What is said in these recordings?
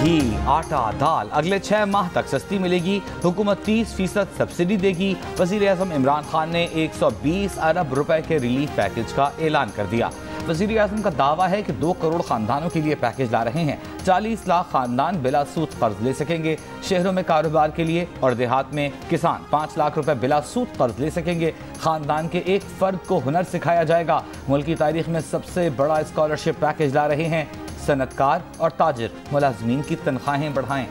घी, आटा, दाल अगले 6 माह तक सस्ती मिलेगी। हुकूमत 30% सब्सिडी देगी। वज़ीर आज़म इमरान खान ने 120 अरब रुपए के रिलीफ पैकेज का ऐलान कर दिया। वज़ीर आज़म का दावा है कि 2 करोड़ खानदानों के लिए पैकेज ला रहे हैं। 40 लाख खानदान बिला सूद कर्ज ले सकेंगे। शहरों में कारोबार के लिए और देहात में किसान 5 लाख रुपए बिला सूद कर्ज ले सकेंगे। खानदान के एक फर्द को हुनर सिखाया जाएगा। मुल्क की तारीख में सबसे बड़ा स्कॉलरशिप पैकेज ला रहे हैं। सनतकार और ताजिर मुलाजमीन की तनख्वाहें बढ़ाएं।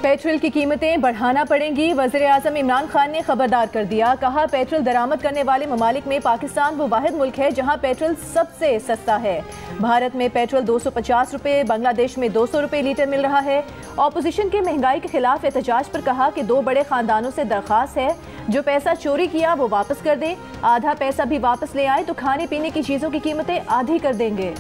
पेट्रोल की कीमतें बढ़ाना पड़ेंगी। वज़ीर आज़म इमरान खान ने खबरदार कर दिया। कहा, पेट्रोल दरामद करने वाले ममालिक में पाकिस्तान वो वाहिद मुल्क है जहां पेट्रोल सबसे सस्ता है। भारत में पेट्रोल 250 रुपये, बांग्लादेश में 200 रुपये लीटर मिल रहा है। ऑपोजिशन के महंगाई के खिलाफ एहतजाज पर कहा कि 2 बड़े खानदानों से दरख्वास्त है, जो पैसा चोरी किया वो वापस कर दे। आधा पैसा भी वापस ले आए तो खाने पीने की चीज़ों की कीमतें आधी कर देंगे।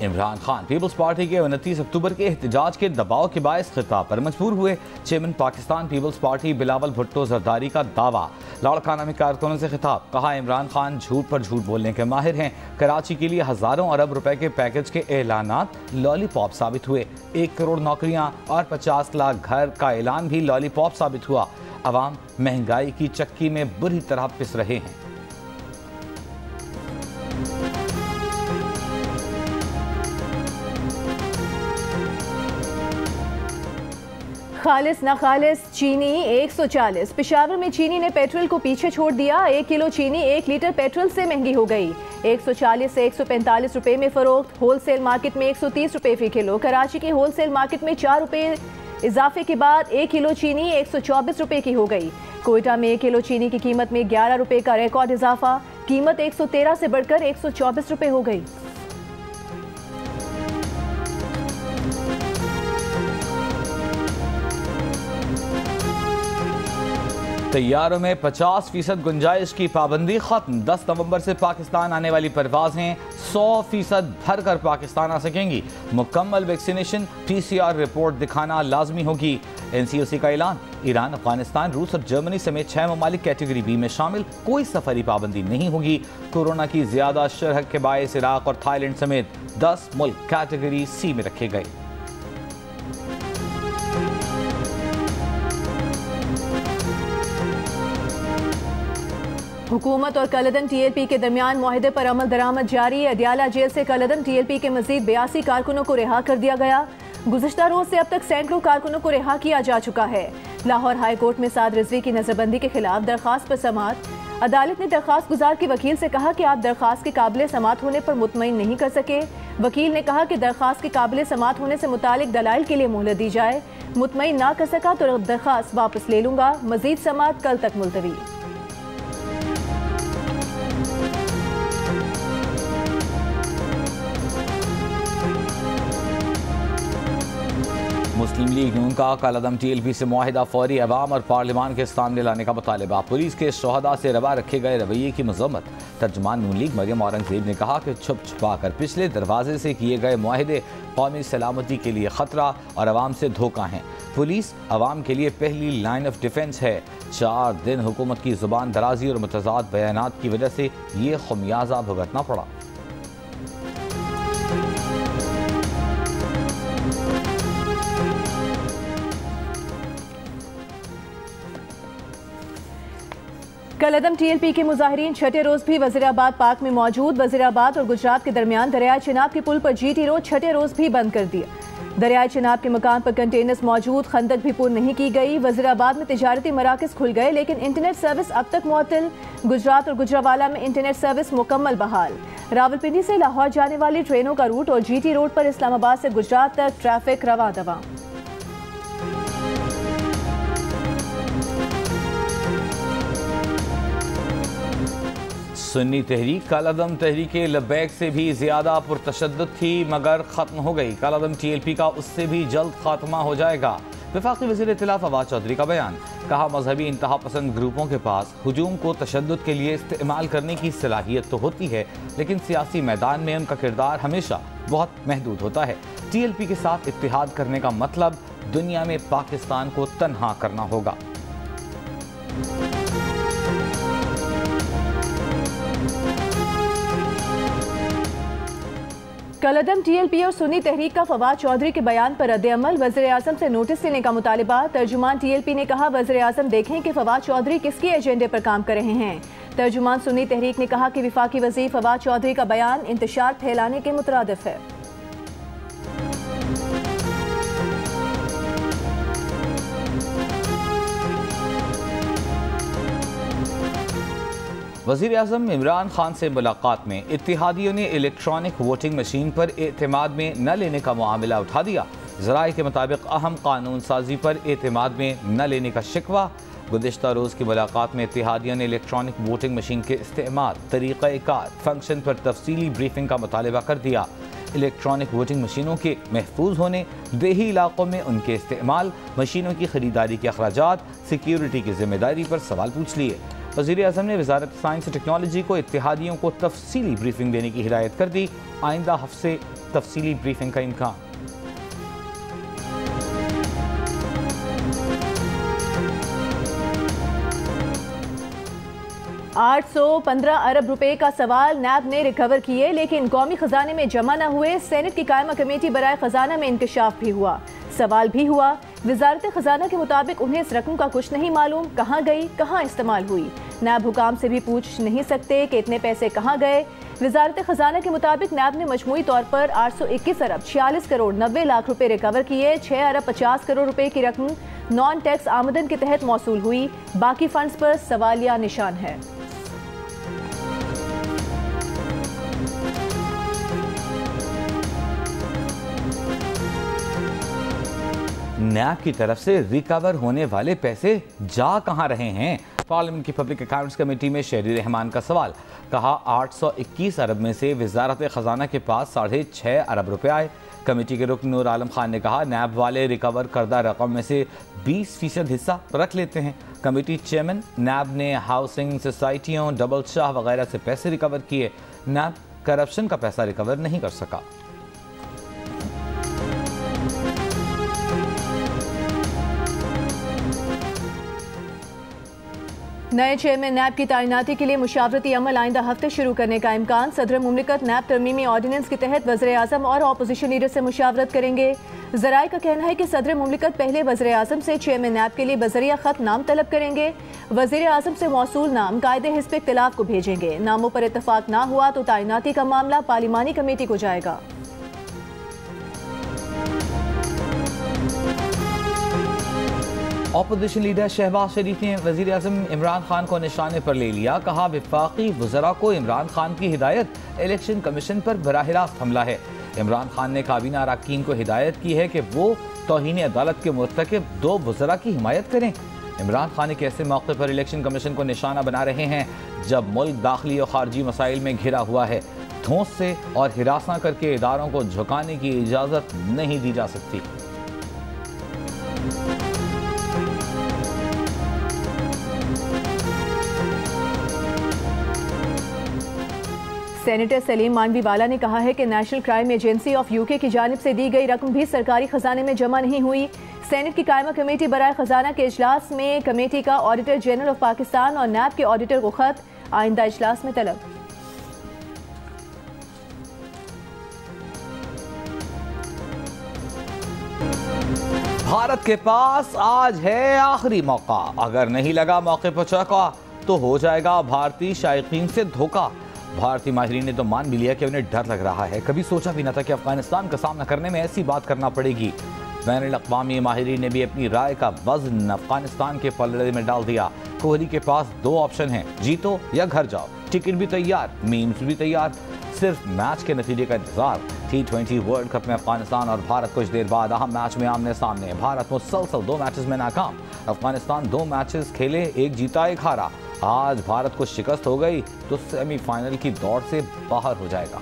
इमरान खान पीपल्स पार्टी के 29 अक्टूबर के एहतजाज के दबाव के बायस खिताब पर मजबूर हुए। Chairman Pakistan Peoples Party Bilawal Bhutto Zardari का दावा। लाड़काना में कारकुनों से खिताब। कहा, इमरान खान झूठ पर झूठ बोलने के माहिर हैं। कराची के लिए हजारों अरब रुपए के पैकेज के ऐलानात लॉलीपॉप साबित हुए। 1 करोड़ नौकरियां और 50 लाख घर का ऐलान भी लॉलीपॉप साबित हुआ। अवाम महंगाई की चक्की में बुरी तरह पिस रहे हैं। खालिस न खालिस चीनी 140। पेशावर में चीनी ने पेट्रोल को पीछे छोड़ दिया। 1 किलो चीनी 1 लीटर पेट्रोल से महंगी हो गई। 140 से 145 रुपए में फरोख्त। होलसेल मार्केट में 130 रुपए फी किलो। कराची की होलसेल मार्केट में 4 रुपए इजाफे के बाद 1 किलो चीनी 124 रुपए की हो गई। कोयटा में 1 किलो चीनी की कीमत में 11 रुपए का रिकॉर्ड इजाफा। कीमत 113 से बढ़कर 124 रुपए हो गई। तैयारों में 50% गुंजाइश की पाबंदी खत्म। 10 नवंबर से पाकिस्तान आने वाली परवाजें 100% भर कर पाकिस्तान आ सकेंगी। मुकम्मल वैक्सीनेशन PCR रिपोर्ट दिखाना लाजमी होगी। NCOC का ऐलान। ईरान, अफगानिस्तान, रूस और जर्मनी समेत 6 ममालिक कैटेगरी बी में शामिल। कोई सफरी पाबंदी नहीं होगी। कोरोना की ज्यादा शरह के बायस इराक और थाईलैंड समेत 10 मुल्क कैटेगरी सी में रखे गए। हुकूमत और कलअदम TLP के दरमियान मुआहदे पर अमल दरामद जारी। अदियाला जेल से कलअदम TLP के मजीद 82 कारकुनों को रिहा कर दिया गया। गुज़िश्ता रोज से अब तक सैकड़ों कारकुनों को रिहा किया जा चुका है। लाहौर हाई कोर्ट में साद रिजवी की नजरबंदी के खिलाफ दरख्वास्त पर समाअत। अदालत ने दरख्वास्त गुजार के वकील से कहा कि आप दरख्वास्त के काबिल समाअत होने पर मुतमईन नहीं कर सके। वकील ने कहा कि दरख्वास्त के काबिल समाअत होने से मुतालिक दलाइल के लिए मोहलत दी जाए। मुतमईन ना कर सका तो दरख्वास्त वापस ले लूंगा। मजीद समाअत कल तक मुलतवी। मुस्लिम लीग नून का कलअदम TLP से मुआहिदा फौरी अवाम और पार्लिमान के सामने लाने का मुतालबा। पुलिस के शोहदा से रवा रखे गए रवैये की मजम्मत। तर्जुमान नून लीग मरियम औरंगजेब ने कहा कि छुप छुपा कर पिछले दरवाजे से किए गए मुआहिदे कौमी सलामती के लिए खतरा और अवाम से धोखा हैं। पुलिस अवाम के लिए पहली लाइन ऑफ डिफेंस है। 4 दिन हुकूमत की जुबान दराजी और मुतज़ाद बयानात की वजह से ये खमियाजा भुगतना पड़ा। कलअदम TLP के मुजाहिरीन छठे रोज भी वजीराबाद पार्क में मौजूद। वजीराबाद और गुजरात के दरमियान दरियाई चिनाब के पुल पर GT रोड छठे रोज भी बंद कर दिया। दरियाई चिनाब के मकान पर कंटेनर्स मौजूद। खंदक भी पुर नहीं की गई। वजीराबाद में तिजारती मराकज खुल गए लेकिन इंटरनेट सर्विस अब तक मुअत्तल। गुजरात और गुजरावाला में इंटरनेट सर्विस मुकम्मल बहाल। रावलपिंडी से लाहौर जाने वाली ट्रेनों का रूट और GT रोड पर इस्लामाबाद से गुजरात तक ट्रैफिक रवा दवा। सुन्नी तहरीक कलअदम तहरीक लबैक से भी ज्यादा पुरतशद्दुद थी मगर खत्म हो गई। कलअदम TLP का उससे भी जल्द खात्मा हो जाएगा। वफाकी वज़ीर इत्तला फवाद चौधरी का बयान। कहा, मजहबी इंतहा पसंद ग्रुपों के पास हुजूम को तशद्दुद के लिए इस्तेमाल करने की सलाहियत तो होती है, लेकिन सियासी मैदान में उनका किरदार हमेशा बहुत महदूद होता है। TLP के साथ इत्तिहाद करने का मतलब दुनिया में पाकिस्तान को तन्हा करना होगा। कलअदम TLP और सुन्नी तहरीक का फवाद चौधरी के बयान पर रद्द-ए-अमल। वज़ीर-ए-आज़म से नोटिस लेने का मुतालिबा। तर्जुमान TLP ने कहा, वज़ीर-ए-आज़म देखें कि फवाद चौधरी किसके एजेंडे पर काम कर रहे हैं। तर्जुमान सुन्नी तहरीक ने कहा कि वफाकी वज़ीर फवाद चौधरी का बयान इंतशार फैलाने के मुतरादिफ है। वज़ीर आज़म इमरान खान से मुलाकात में इत्तेहादियों ने इलेक्ट्रॉनिक वोटिंग मशीन पर एतमाद में न लेने का मामला उठा दिया। ज़राए के मुताबिक अहम कानून साजी पर एतमाद में न लेने का शिकवा। गुज़िश्ता रोज़ की मुलाकात में इत्तेहादियों ने इलेक्ट्रॉनिक वोटिंग मशीन के इस्तेमाल, तरीक़ाकार, फंक्शन पर तफसीली ब्रीफिंग का मुतालबा कर दिया। इलेक्ट्रॉनिक वोटिंग मशीनों के महफूज होने, देही इलाकों में उनके इस्तेमाल, मशीनों की खरीदारी के अखराजात, सिक्योरिटी की जिम्मेदारी पर सवाल पूछ लिए। वज़ीर आज़म ने वज़ारत साइंस और टेक्नोलॉजी को इत्तेहादियों को तफसीली ब्रीफिंग देने की हिदायत कर दी। आइंदा हफ्ते तफसीली ब्रीफिंग का इम्कान। 815 अरब रुपए का सवाल नैब ने रिकवर किए, लेकिन कौमी खजाने में जमा न हुए। सेनेट की कायमा कमेटी बराए खजाना में इंकशाफ भी हुआ, सवाल भी हुआ। वजारत खजाना के मुताबिक उन्हें इस रकम का कुछ नहीं मालूम, कहाँ गई, कहाँ इस्तेमाल हुई। नैब हुकाम से भी पूछ नहीं सकते कि इतने पैसे कहाँ गए। वजारत खजाना के मुताबिक नैब ने मजमूई तौर पर 821 अरब 46 करोड़ 90 लाख रुपए रिकवर किए। 6 अरब 50 करोड़ रुपए की रकम नॉन टैक्स आमदन के तहत मौसूल हुई। बाकी फंड्स पर सवालिया निशान है। नैब की तरफ से रिकवर होने वाले पैसे जा कहां रहे हैं? पार्लियामेंट की पब्लिक अकाउंट्स कमेटी में शहरी रहमान का सवाल। कहा 821 अरब में से वजारत खजाना के पास 6.5 अरब रुपए आए। कमेटी के रुकन नूर आलम खान ने कहा नैब वाले रिकवर करदा रकम में से 20% हिस्सा रख लेते हैं। कमेटी चेयरमैन नैब ने हाउसिंग सोसाइटियों, डबल शाह वगैरह से पैसे रिकवर किए। नैब करप्शन का पैसा रिकवर नहीं कर सका। नए चेयरमैन नैब की तैनाती के लिए मुशावरती अमल आइंदा हफ्ते शुरू करने का इम्कान। सदर मुमलिकत नैब तरमीमी ऑर्डिनेंस के तहत वज़ीर आज़म और अपोजिशन लीडर से मुशावरत करेंगे। ज़राए का कहना है कि सदर मुमलिकत पहले वज़ीर आज़म से चेयरमैन नैब के लिए बज़रिया ख़त नाम तलब करेंगे। वज़ीर आज़म से मौसूल नाम कायदे हिस्ब इख्तिलाफ को भेजेंगे। नामों पर इत्तफाक ना हुआ तो तैनाती का मामला पार्लिमानी कमेटी को जाएगा। अपोजिशन लीडर शहबाज शरीफ ने वज़ीर आज़म इमरान खान को निशाने पर ले लिया। कहा वफाकी वज़रा को इमरान खान की हिदायत इलेक्शन कमीशन पर बराह रास्त हमला है। इमरान खान ने काबीना अरकान को हिदायत की है कि वो तौहीन अदालत के मुर्तकिब 2 वज़रा की हिमायत करें। इमरान खान एक ऐसे मौके पर इलेक्शन कमीशन को निशाना बना रहे हैं जब मुल्क दाखिली और खारजी मसाइल में घिरा हुआ है। धौंस से और हिरासा करके इदारों को झुकाने की इजाज़त नहीं दी जा सकती। सेनेटर सलीम मानवीवाला ने कहा है कि national crime agency of UK की जानिब से दी गई रकम भी सरकारी खजाने में जमा नहीं हुई। सेनेट की कायमा कमेटी बराए खजाना के इजलास में कमेटी का ऑडिटर जनरल ऑफ पाकिस्तान और नैब के ऑडिटर को खत, आइंदा इजलास में तलब। भारत के पास आज है आखिरी मौका। अगर नहीं लगा मौके पर चौका तो हो जाएगा भारतीय शायकीन से धोखा। भारतीय माहिरीन ने तो मान भी लिया कि उन्हें डर लग रहा है। कभी सोचा भी न था कि अफगानिस्तान का सामना करने में ऐसी बात करना पड़ेगी। बैनुल-अक़वामी माहिरीन ने भी अपनी राय का वज़न अफगानिस्तान के पलड़े में डाल दिया। कोहली के पास 2 ऑप्शन हैं, जीतो या घर जाओ। टिकट भी तैयार, मीम्स भी तैयार, सिर्फ मैच के नतीजे का इंतजार। T20 वर्ल्ड कप में अफगानिस्तान और भारत कुछ देर बाद अहम मैच में आमने सामने। भारत मुसलसल 2 मैचेस में नाकाम। अफगानिस्तान 2 मैचेस खेले, 1 जीता 1 हारा। आज भारत को शिकस्त हो गई तो सेमीफाइनल की दौड़ से बाहर हो जाएगा।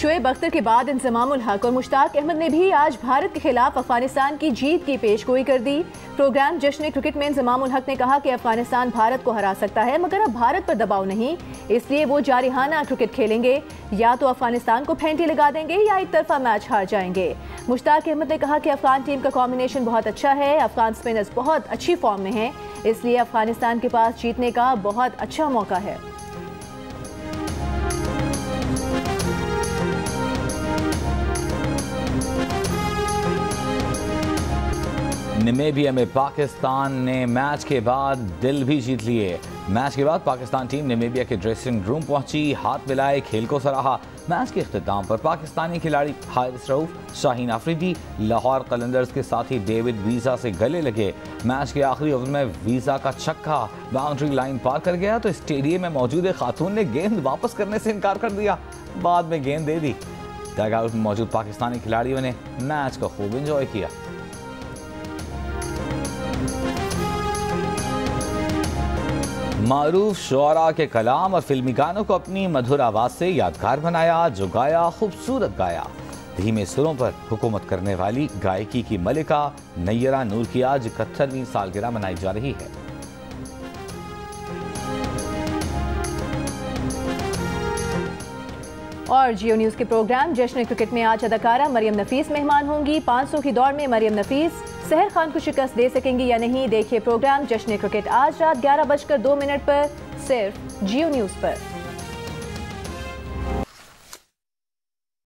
शोएब अख्तर के बाद इंजमामुल हक और मुश्ताक अहमद ने भी आज भारत के खिलाफ अफगानिस्तान की जीत की पेशगोई कर दी। प्रोग्राम जश्न क्रिकेट में इंजमामुल हक ने कहा कि अफगानिस्तान भारत को हरा सकता है, मगर अब भारत पर दबाव नहीं, इसलिए वो जारिहाना क्रिकेट खेलेंगे। या तो अफगानिस्तान को फेंटी लगा देंगे या एक तरफा मैच हार जाएंगे। मुश्ताक अहमद ने कहा कि अफगान टीम का कॉम्बिनेशन बहुत अच्छा है, अफगान स्पिनर्स बहुत अच्छी फॉर्म में हैं, इसलिए अफगानिस्तान के पास जीतने का बहुत अच्छा मौका है। नामीबिया में पाकिस्तान ने मैच के बाद दिल भी जीत लिए। मैच के बाद पाकिस्तान टीम नामीबिया के ड्रेसिंग रूम पहुंची, हाथ मिलाए, खेल को सराहा। मैच के इख्तिताम पर पाकिस्तानी खिलाड़ी हारिस रऊफ, शाहीन अफरीदी, लाहौर कलंदर्स के साथी डेविड वीजा से गले लगे। मैच के आखिरी ओवर में वीजा का छक्का बाउंड्री लाइन पार कर गया तो स्टेडियम में मौजूद एक खातून ने गेंद वापस करने से इनकार कर दिया, बाद में गेंद दे दी। डगआउट में मौजूद पाकिस्तानी खिलाड़ियों ने मैच को खूब इंजॉय किया। मारूफ शुअरा के कलाम और फिल्मी गानों को अपनी मधुर आवाज से यादगार बनाया। जो गाया खूबसूरत गाया। धीमे सुरों पर हुकूमत करने वाली गायकी की मलिका नैयरा नूर की आज 71वीं सालगिरह मनाई जा रही है। और जियो न्यूज के प्रोग्राम जश्न क्रिकेट में आज अदाकारा मरियम नफीस मेहमान होंगी। 500 की दौड़ में मरियम नफीस सहर खान को शिकस्त दे सकेंगी या नहीं, देखिए प्रोग्राम जश्न क्रिकेट आज रात 11:02 पर सिर्फ जियो न्यूज पर।